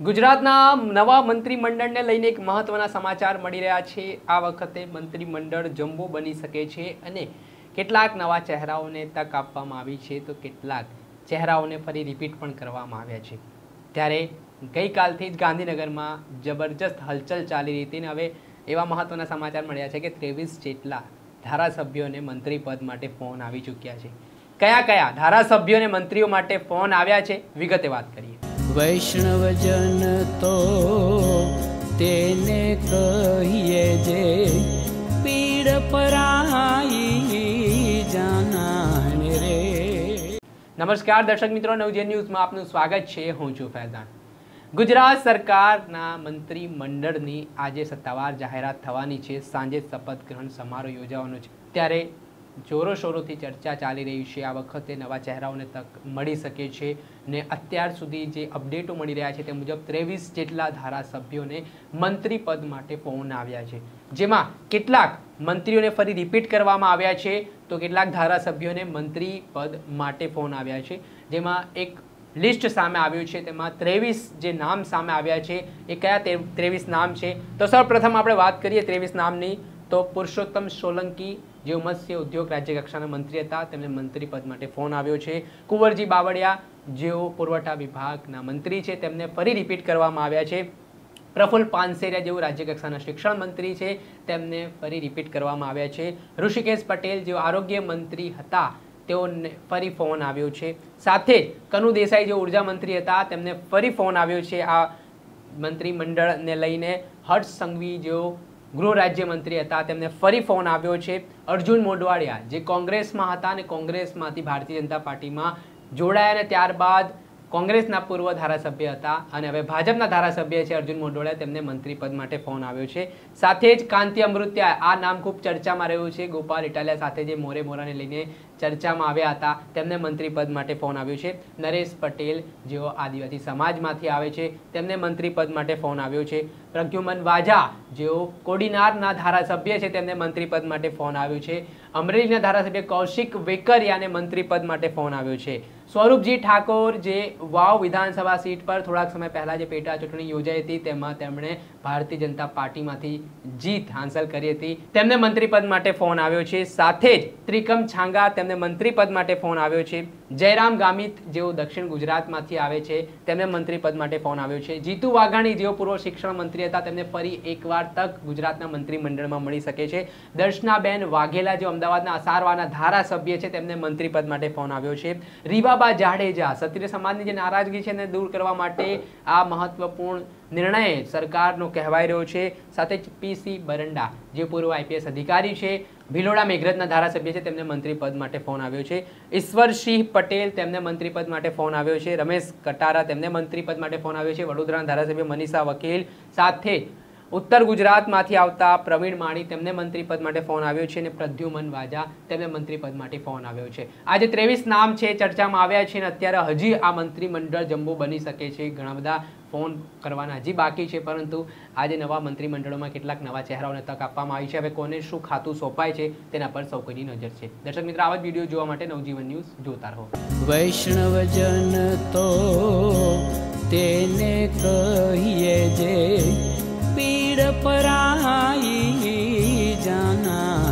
ગુજરાતના નવા મંત્રીમંડળને લઈને એક મહત્વના સમાચાર મળી રહ્યા છે। આ વખતે મંત્રીમંડળ જમ્બો બની શકે છે અને કેટલાક નવા ચહેરાઓને તક આપવામાં આવી છે તો કેટલાક ચહેરાઓને ફરી રિપીટ પણ કરવામાં આવ્યા છે। ત્યારે ગઈકાલથી જ ગાંધીનગરમાં જબરજસ્ત હલચલ ચાલી રહી હતી અને હવે એવા મહત્વના સમાચાર મળ્યા છે કે 23 જેટલા ધારાસભ્યોને મંત્રી પદ માટે ફોન આવી ચૂક્યા છે। કયા કયા ધારાસભ્યોને મંત્રીઓ માટે ફોન આવ્યા છે વિગતે વાત કરીએ। વૈષ્ણવજન તો તેને કહીએ જે પીડ પરાઈ જાનાને રે। નમસ્કાર દર્શક મિત્રો, નવજીવન ન્યૂઝમાં આપનું સ્વાગત છે। હું છું ફૈઝાન। ગુજરાત સરકારના મંત્રીમંડળની આજે સત્તાવાર જાહેરાત થવાની છે। સાંજે શપથ ગ્રહણ સમારોહ યોજાવાનો છે। ત્યારે જોરોશોરોથી ચર્ચા ચાલી રહી છે। આ વખતે નવા ચહેરાઓને તક મળી શકે છે ને અત્યાર સુધી જે અપડેટો મળી રહ્યા છે તે મુજબ 23 જેટલા ધારાસભ્યોને મંત્રી પદ માટે ફોન આવ્યા છે, જેમાં કેટલાક મંત્રીઓને ફરી રિપીટ કરવામાં આવ્યા છે તો કેટલાક ધારાસભ્યોને મંત્રી પદ માટે ફોન આવ્યા છે। જેમાં એક લિસ્ટ સામે આવ્યું છે, તેમાં 23 જે નામ સામે આવ્યા છે એ કયા 23 નામ છે તો સૌપ્રથમ આપણે વાત કરીએ 23 નામની તો પુરુષોત્તમ સોલંકી જેઓ મત્સ્ય ઉદ્યોગ રાજ્ય કક્ષાના મંત્રી હતા, તેમને મંત્રી પદ માટે ફોન આવ્યો છે। કુંવરજી બાવળિયા જેઓ પુરવઠા વિભાગના મંત્રી છે, તેમને ફરી રિપીટ કરવામાં આવ્યા છે। પ્રફુલ્લ પાનસેરિયા જેઓ રાજ્ય કક્ષાના શિક્ષણ મંત્રી છે, તેમને ફરી રિપીટ કરવામાં આવ્યા છે। ઋષિકેશ પટેલ જેઓ આરોગ્ય મંત્રી હતા, તેઓને ફરી ફોન આવ્યો છે। સાથે જ કનુ દેસાઈ જેઓ ઉર્જા મંત્રી હતા, તેમને ફરી ફોન આવ્યો છે આ મંત્રીમંડળને લઈને। હર્ષ સંઘવી જેઓ ગૃહ રાજ્યમંત્રી હતા, તેમને ફરી ફોન આવ્યો છે। અર્જુન મોઢવાડિયા જે કોંગ્રેસમાં હતા અને કોંગ્રેસમાંથી ભારતીય જનતા પાર્ટીમાં જોડાયા અને ત્યારબાદ કોંગ્રેસના પૂર્વ ધારાસભ્ય હતા અને હવે ભાજપના ધારાસભ્ય છે અર્જુન મોઢવાડિયા, તેમને મંત્રી પદ માટે ફોન આવ્યો છે। સાથે જ કાંતિ અમૃત્યા, આ નામ ખૂબ ચર્ચામાં રહ્યું છે, ગોપાલ ઇટાલિયા સાથે જે મોરાને લઈને ચર્ચામાં આવ્યા હતા, તેમને મંત્રી પદ માટે ફોન આવ્યો છે। નરેશ પટેલ જેઓ આદિવાસી સમાજમાંથી આવે છે, તેમને મંત્રી પદ માટે ફોન આવ્યો છે। પ્રદ્યુમન વાજા જેઓ કોડીનારના ધારાસભ્ય છે, તેમને મંત્રી પદ માટે ફોન આવ્યો છે। અમરેલીના ધારાસભ્ય કૌશિક વેકરિયાને મંત્રી પદ માટે ફોન આવ્યો છે। સ્વરૂપજી ઠાકોર જે વાવ વિધાનસભા સીટ પર થોડાક સમય પહેલા જે પેટા ચૂંટણી યોજાઈ હતી તેમાં તેમણે ભારતીય જનતા પાર્ટીમાંથી જીત હાંસલ કરી હતી, તેમને મંત્રી પદ માટે ફોન આવ્યો છે। સાથે જ ત્રિકમ છાંગા, તેમને મંત્રી પદ માટે ફોન આવ્યો છે। જયરામ ગામિત જેઓ દક્ષિણ ગુજરાતમાંથી આવે છે, તેમને મંત્રી પદ માટે ફોન આવ્યો છે। જીતુ વાઘાણી જેઓ પૂર્વ શિક્ષણ મંત્રી હતા, તેમને ફરી એકવાર તક ગુજરાતના મંત્રીમંડળમાં મળી શકે છે। દર્શનાબેન વાઘેલા જેઓ અમદાવાદના અસારવાના ધારાસભ્ય છે, તેમને મંત્રી પદ માટે ફોન આવ્યો છે। રીવાબા જાડેજા ક્ષત્રિય સમાજની જે નારાજગી છે એને દૂર કરવા માટે આ મહત્વપૂર્ણ નિર્ણય સરકારનો કહેવાઈ રહ્યો છે। સાથે જ પીસી બરંડા જે પૂર્વ આઈપીએસ અધિકારી છે, ભિલોડા મેઘરજના ધારાસભ્ય છે, તેમને મંત્રી પદ માટે ફોન આવ્યો છે। ઈશ્વરસિંહ પટેલ, તેમને મંત્રી પદ માટે ફોન આવ્યો છે। રમેશ કટારા, તેમને મંત્રી પદ માટે ફોન આવ્યો છે। વડોદરાના ધારાસભ્ય મનીષા વકીલ, સાથે ઉત્તર ગુજરાતમાંથી આવતા પ્રવીણ માણી, તેમને મંત્રી પદ માટે ફોન આવ્યો છે અને પ્રદ્યુમન વાજા, તેમને મંત્રી પદ માટે ફોન આવ્યો છે। આજે 23 નામ છે ચર્ચામાં આવ્યા છે અને અત્યારે હજી આ મંત્રીમંડળ જમ્બો બની શકે છે। ઘણા બધા ફોન કરવાના હજી બાકી છે, પરંતુ આજે નવા મંત્રીમંડળોમાં કેટલાક નવા ચહેરાઓને તક આપવામાં આવી છે। હવે કોને શું ખાતું સોંપાય છે તેના પર સૌ કોઈની નજર છે। દર્શક મિત્રો, આવા જ વિડીયો જોવા માટે નવજીવન ન્યૂઝ જોતા રહો। વૈષ્ણવજન તો તેને કહીએ જે પીડ પરાઈ જાના।